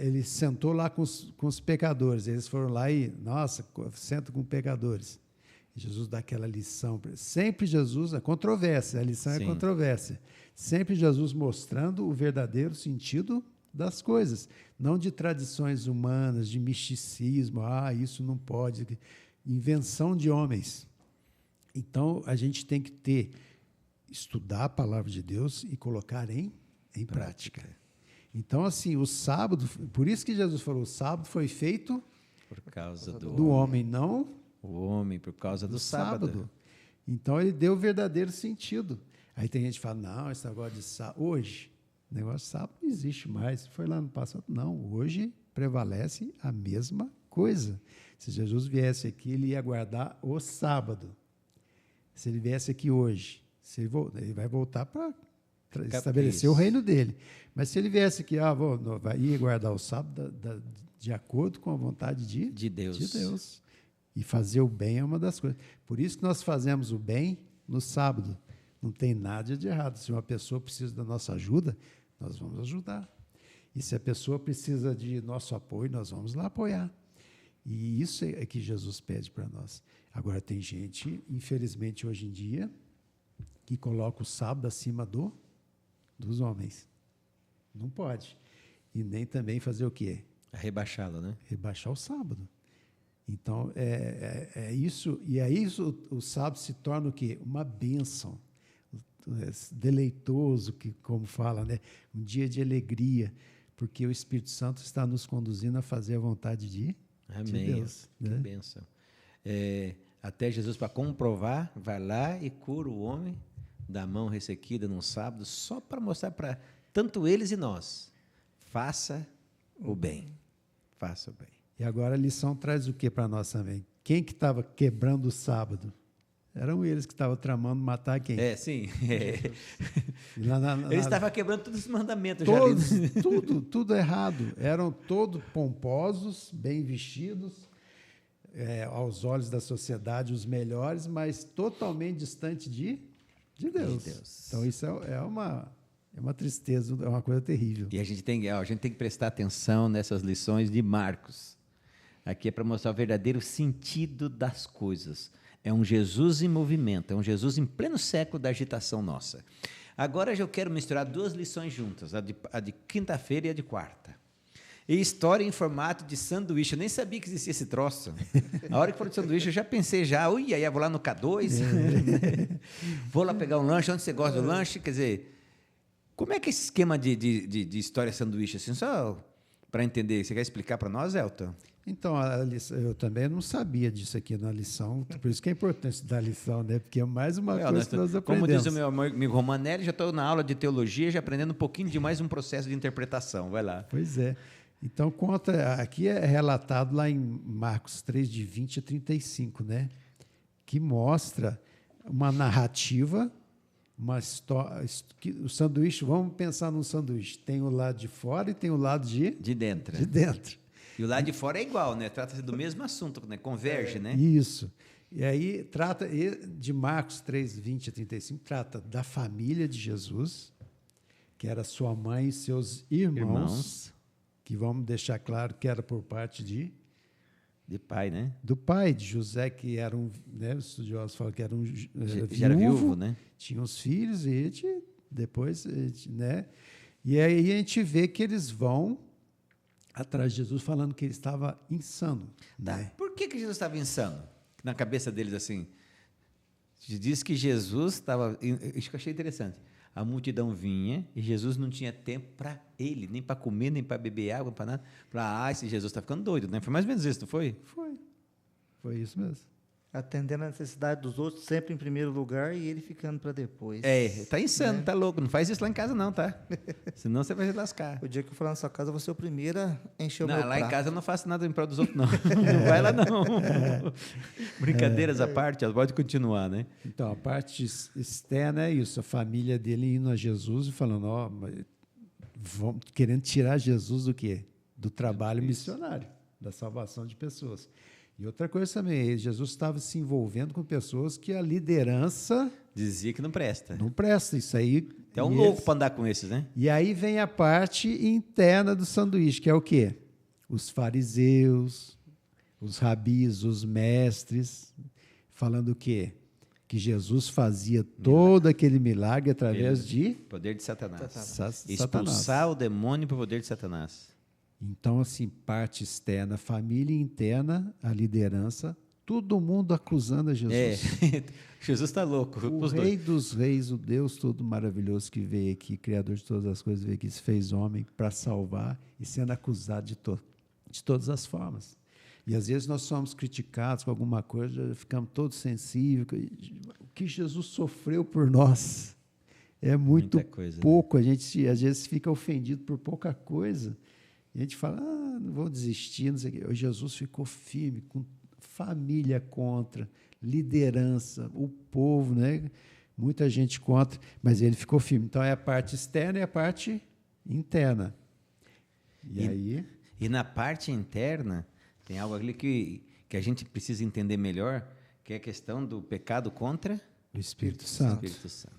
ele sentou lá com os pecadores. Eles foram lá e, nossa, senta com pecadores. E Jesus dá aquela lição. Sempre Jesus, a controvérsia, a lição Sim. é controvérsia. Sempre Jesus mostrando o verdadeiro sentido das coisas, não de tradições humanas, de misticismo, isso não pode, invenção de homens. Então, a gente tem que estudar a palavra de Deus e colocar em prática. Então, assim, o sábado, por isso que Jesus falou, o sábado foi feito Por causa do homem, não o homem, por causa do sábado. Então, ele deu o verdadeiro sentido. Aí tem gente que fala, não, esse negócio de sábado, hoje, o negócio de sábado não existe mais, foi lá no passado. Não, hoje prevalece a mesma coisa. Se Jesus viesse aqui, ele ia guardar o sábado. Se ele viesse aqui hoje, ele vai voltar para estabelecer o reino dele. Mas se ele viesse aqui, ia guardar o sábado de acordo com a vontade de Deus. E fazer o bem é uma das coisas. Por isso que nós fazemos o bem no sábado. Não tem nada de errado. Se uma pessoa precisa da nossa ajuda, nós vamos ajudar. E se a pessoa precisa de nosso apoio, nós vamos lá apoiar. E isso é que Jesus pede para nós. Agora, tem gente, infelizmente, hoje em dia, que coloca o sábado acima dos homens. Não pode. E nem também fazer o quê? Rebaixá-lo, né? Rebaixar o sábado. Então, é isso. E aí o sábado se torna o quê? Uma bênção. Deleitoso, como fala, né? Um dia de alegria, porque o Espírito Santo está nos conduzindo a fazer a vontade de Deus. Que bênção. Até Jesus, para comprovar, vai lá e cura o homem da mão ressequida num sábado, só para mostrar para tanto eles e nós. Faça o bem. Faça o bem. E agora a lição traz o que para nós também? Quem que estava quebrando o sábado? Eram eles que estavam tramando matar quem? Sim. Eles estavam quebrando todos os mandamentos. Tudo errado. Eram todos pomposos, bem vestidos, aos olhos da sociedade, os melhores, mas totalmente distante de Deus. Então, isso é uma tristeza, é uma coisa terrível. E a gente tem que prestar atenção nessas lições de Marcos. Aqui é para mostrar o verdadeiro sentido das coisas. É um Jesus em movimento, é um Jesus em pleno século da agitação nossa. Agora eu quero misturar duas lições juntas, a de quinta-feira e a de quarta. E história em formato de sanduíche. Eu nem sabia que existia esse troço. A hora que falou de sanduíche, eu já pensei aí vou lá no K2, vou lá pegar um lanche, onde você gosta do lanche? Quer dizer, como é que é esse esquema de história sanduíche? Assim, só para entender, você quer explicar para nós, Elton? Então, eu também não sabia disso aqui na lição, por isso que é importante estudar a lição, né? Porque é mais uma coisa que nós aprendemos. Como diz o meu amigo Romanelli, já estou na aula de teologia, já aprendendo um pouquinho de mais um processo de interpretação. Vai lá. Pois é. Então, aqui é relatado lá em Marcos 3, de 20 a 35, né? Que mostra uma narrativa, uma história. O sanduíche, vamos pensar num sanduíche. Tem o lado de fora e tem o lado de dentro. De dentro. E o lado de fora é igual, né? Trata-se do mesmo assunto, né? Converge, né? Isso. E aí trata de Marcos 3, 20 a 35, trata da família de Jesus, que era sua mãe e seus irmãos, que vamos deixar claro que era por parte de pai, né? Do pai de José, que era os estudiosos falam que era já era viúvo, né? Tinha os filhos e depois, né? E aí a gente vê que eles vão atrás de Jesus falando que ele estava insano. Tá. Né? Por que Jesus estava insano? Na cabeça deles, assim. Diz que Jesus estava. Isso que eu achei interessante. A multidão vinha e Jesus não tinha tempo para ele, nem para comer, nem para beber água, para nada. Esse Jesus está ficando doido, né? Foi mais ou menos isso, não foi? Foi isso mesmo. Atendendo a necessidade dos outros sempre em primeiro lugar e ele ficando para depois. Tá insano, tá louco. Não faz isso lá em casa não, tá? Senão você vai se lascar. O dia que eu for lá na sua casa, eu vou ser o primeiro a encher o meu lá prato. Em casa eu não faço nada em prol dos outros, não. Não vai lá, não. Brincadeiras à parte, pode continuar, né? Então, a parte externa é isso. A família dele indo a Jesus e falando, querendo tirar Jesus do quê? do trabalho missionário, da salvação de pessoas. E outra coisa também, Jesus estava se envolvendo com pessoas que a liderança Dizia que não presta. não presta. Isso aí. É um e louco eles- para andar com esses, né? E aí vem a parte interna do sanduíche, que é o quê? Os fariseus, os rabis, os mestres, falando o quê? Que Jesus fazia todo aquele milagre através de Poder de Satanás. Satanás. Expulsar o demônio pelo poder de Satanás. Então, assim, parte externa, família interna, a liderança, todo mundo acusando a Jesus. É. Jesus está louco. O Os Rei dois. dos Reis, o Deus todo maravilhoso que veio aqui, Criador de todas as coisas, veio aqui, se fez homem para salvar e sendo acusado de todas as formas. E às vezes nós somos criticados com alguma coisa, ficamos todos sensíveis. O que Jesus sofreu por nós é muito Muita coisa, né? pouco. A gente às vezes fica ofendido por pouca coisa. E a gente fala, não vou desistir, não sei o quê. Jesus ficou firme, com família contra, liderança, o povo, né? Muita gente contra, mas ele ficou firme. Então, é a parte externa e a parte interna. E aí... E na parte interna, tem algo ali que a gente precisa entender melhor, que é a questão do pecado contra O Espírito o Santo. Espírito Santo.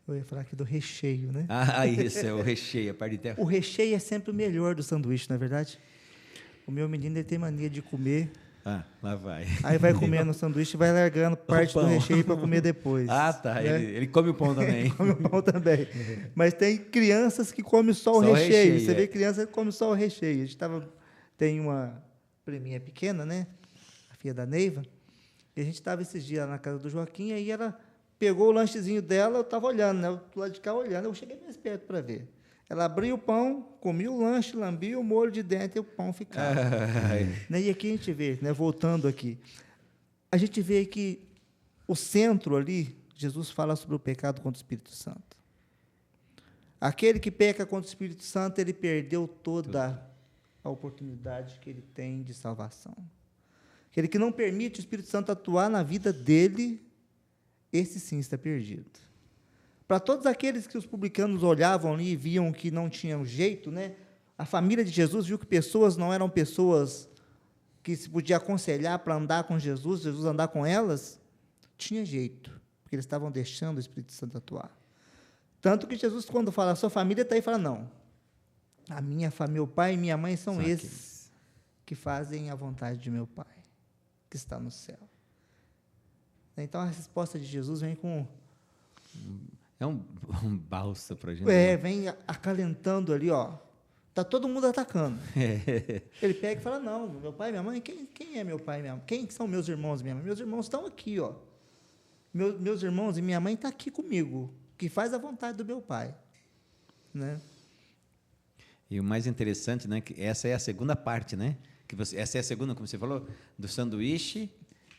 Eu ia falar aqui do recheio, né? Ah, isso é o recheio, a parte interna. O recheio é sempre o melhor do sanduíche, não é verdade? O meu menino ele tem mania de comer, Ah, lá vai. aí vai comendo o sanduíche e vai largando parte do pão. recheio para comer depois. Ah, tá. né? Ele come o pão também. Come o pão também. Mas tem crianças que comem só o Só o recheio. recheio, Você é. vê criança que come só o recheio. A gente tem uma priminha pequena, né? A filha da Neiva. E a gente estava esses dias lá na casa do Joaquim, aí ela pegou o lanchezinho dela, eu estava olhando, né? Eu do lado de cá olhando, eu cheguei mais perto para ver. Ela abria o pão, comia o lanche, lambia o molho de dentro e o pão ficava. Né? E aqui a gente vê, né? Voltando aqui, a gente vê que o centro ali, Jesus fala sobre o pecado contra o Espírito Santo. Aquele que peca contra o Espírito Santo, ele perdeu toda a oportunidade que ele tem de salvação. Aquele que não permite o Espírito Santo atuar na vida dele, esse sim está perdido. Para todos aqueles que os publicanos olhavam ali e viam que não tinham jeito, né? A família de Jesus viu que pessoas não eram pessoas que se podia aconselhar para andar com Jesus, Jesus andar com elas, tinha jeito, porque eles estavam deixando o Espírito Santo atuar. Tanto que Jesus, quando fala, a sua família está aí, fala, não, a minha família, meu pai e minha mãe são esses que fazem a vontade de meu pai, que está no céu. Então, a resposta de Jesus vem com... É um bálsamo para a gente. vem acalentando ali, ó. Está todo mundo atacando. Ele pega e fala, não, meu pai e minha mãe, quem é meu pai e minha mãe? Quem são meus irmãos e minha mãe? Meus irmãos estão aqui, ó. Meus irmãos e minha mãe estão aqui comigo, que faz a vontade do meu pai. Né? E o mais interessante, né, que essa é a segunda parte, né? Essa é a segunda, como você falou, do sanduíche,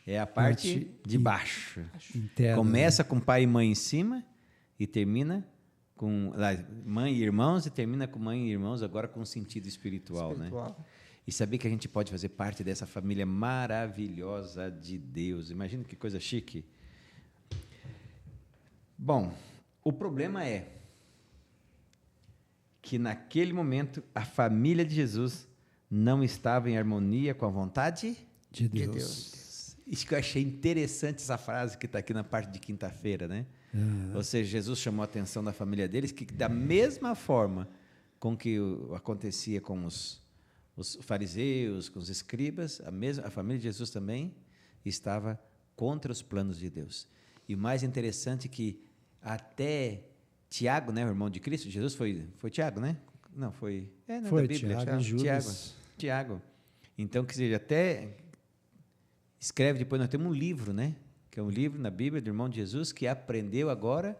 é a parte de baixo. Interna, Começa com pai e mãe em cima e termina com mãe e irmãos e termina com mãe e irmãos agora com sentido espiritual, né? E saber que a gente pode fazer parte dessa família maravilhosa de Deus. Imagina que coisa chique. Bom, o problema é que naquele momento a família de Jesus não estava em harmonia com a vontade de Deus. Deus. Isso que eu achei interessante, essa frase que está aqui na parte de quinta-feira, né? Ou seja, Jesus chamou a atenção da família deles, que da mesma forma com que acontecia com os fariseus, com os escribas, a família de Jesus também estava contra os planos de Deus. E o mais interessante é que até Tiago, né, o irmão de Cristo, Jesus foi Tiago, né? Não, foi Foi da Bíblia. Tiago e Judas. Tiago. Então, que seja, até escreve depois, nós temos um livro, né? Que é um livro na Bíblia do irmão de Jesus que aprendeu agora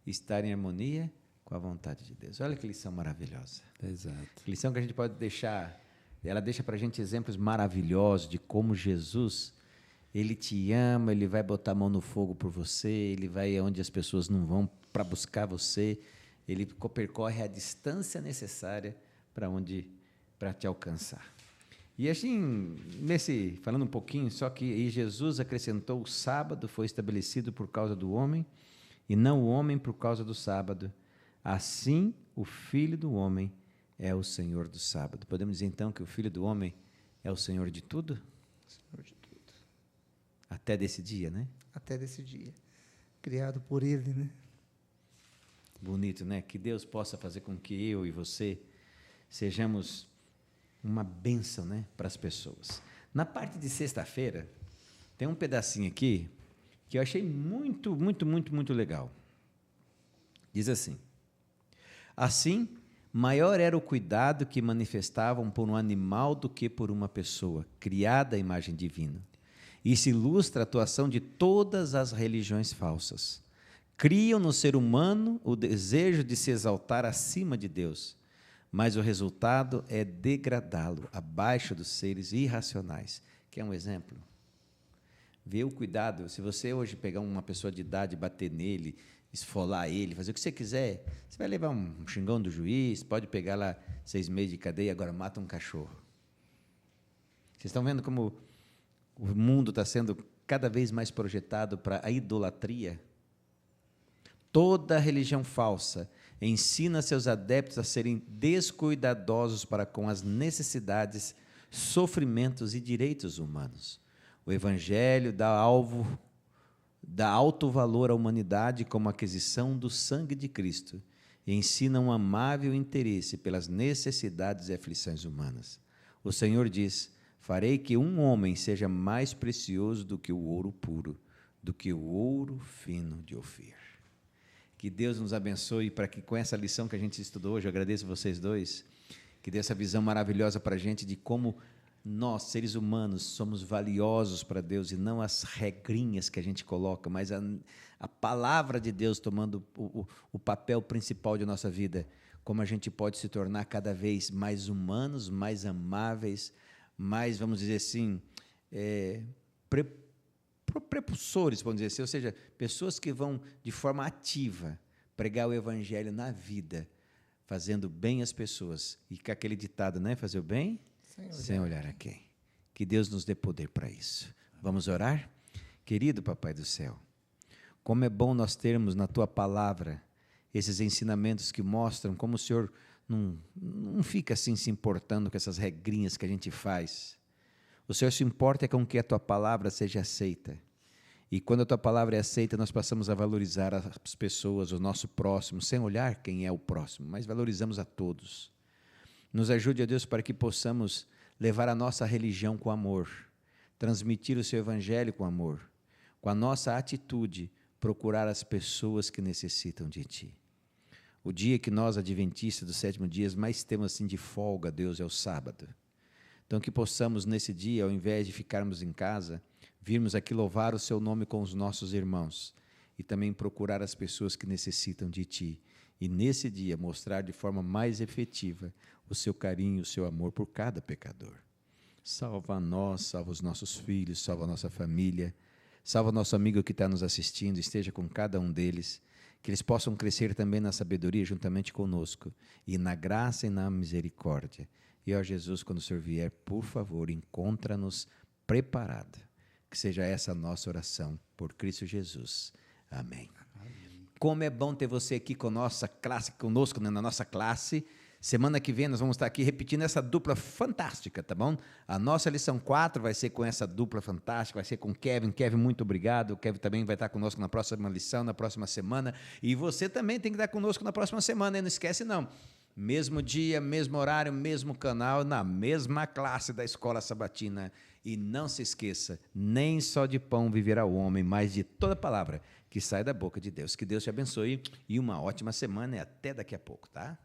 a estar em harmonia com a vontade de Deus. Olha que lição maravilhosa. Exato. Que lição que a gente pode deixar, ela deixa para a gente exemplos maravilhosos de como Jesus, ele te ama, ele vai botar a mão no fogo por você, ele vai onde as pessoas não vão para buscar você, ele percorre a distância necessária para te alcançar. E assim, falando um pouquinho, só que aí Jesus acrescentou: o sábado foi estabelecido por causa do homem, e não o homem por causa do sábado. Assim, o Filho do Homem é o Senhor do sábado. Podemos dizer então que o Filho do Homem é o Senhor de tudo? Senhor de tudo. Até desse dia, né? Até desse dia. Criado por Ele, né? Bonito, né? Que Deus possa fazer com que eu e você sejamos uma bênção, né, para as pessoas. Na parte de sexta-feira, tem um pedacinho aqui que eu achei muito, muito, muito, muito legal. Diz assim: assim, maior era o cuidado que manifestavam por um animal do que por uma pessoa, criada à imagem divina. Isso ilustra a atuação de todas as religiões falsas. Criam no ser humano o desejo de se exaltar acima de Deus, mas o resultado é degradá-lo abaixo dos seres irracionais. Quer um exemplo? Vê o cuidado. Se você hoje pegar uma pessoa de idade, bater nele, esfolar ele, fazer o que você quiser, você vai levar um xingão do juiz, pode pegar lá 6 meses de cadeia, agora mata um cachorro. Vocês estão vendo como o mundo está sendo cada vez mais projetado para a idolatria? Toda religião falsa ensina seus adeptos a serem descuidadosos para com as necessidades, sofrimentos e direitos humanos. O Evangelho dá alto valor à humanidade como aquisição do sangue de Cristo e ensina um amável interesse pelas necessidades e aflições humanas. O Senhor diz: farei que um homem seja mais precioso do que o ouro puro, do que o ouro fino de Ofir. Que Deus nos abençoe para que com essa lição que a gente estudou hoje, eu agradeço vocês dois, que dê essa visão maravilhosa para a gente de como nós, seres humanos, somos valiosos para Deus e não as regrinhas que a gente coloca, mas a palavra de Deus tomando o papel principal de nossa vida, como a gente pode se tornar cada vez mais humanos, mais amáveis, mais, vamos dizer assim, prepulsores, vamos dizer assim, ou seja, pessoas que vão de forma ativa pregar o Evangelho na vida, fazendo bem às pessoas. E com aquele ditado, né? Fazer o bem sem olhar a quem. Que Deus nos dê poder para isso. Vamos orar? Querido Papai do Céu, como é bom nós termos na Tua Palavra esses ensinamentos que mostram como o Senhor não fica assim se importando com essas regrinhas que a gente faz. O Senhor se importa com que a Tua Palavra seja aceita. E quando a Tua Palavra é aceita, nós passamos a valorizar as pessoas, o nosso próximo, sem olhar quem é o próximo, mas valorizamos a todos. Nos ajude, ó Deus, para que possamos levar a nossa religião com amor, transmitir o Seu Evangelho com amor, com a nossa atitude, procurar as pessoas que necessitam de Ti. O dia que nós, adventistas dos 7º dias, mais temos assim de folga, Deus, é o sábado. Então, que possamos, nesse dia, ao invés de ficarmos em casa, virmos aqui louvar o Seu nome com os nossos irmãos e também procurar as pessoas que necessitam de Ti. E, nesse dia, mostrar de forma mais efetiva o Seu carinho, o Seu amor por cada pecador. Salva nós, salva os nossos filhos, salva a nossa família, salva o nosso amigo que está nos assistindo, esteja com cada um deles, que eles possam crescer também na sabedoria juntamente conosco, e na graça e na misericórdia. E, ó Jesus, quando o Senhor vier, por favor, encontra-nos preparado. Que seja essa a nossa oração, por Cristo Jesus. Amém. Como é bom ter você aqui com nossa classe, conosco, né, na nossa classe. Semana que vem nós vamos estar aqui repetindo essa dupla fantástica, tá bom? A nossa lição 4 vai ser com essa dupla fantástica, vai ser com o Kevin. Kevin, muito obrigado. O Kevin também vai estar conosco na próxima lição, na próxima semana. E você também tem que estar conosco na próxima semana, hein? Não esquece não. Mesmo dia, mesmo horário, mesmo canal, na mesma classe da Escola Sabatina. E não se esqueça, nem só de pão viverá o homem, mas de toda palavra que sai da boca de Deus. Que Deus te abençoe e uma ótima semana e até daqui a pouco, tá?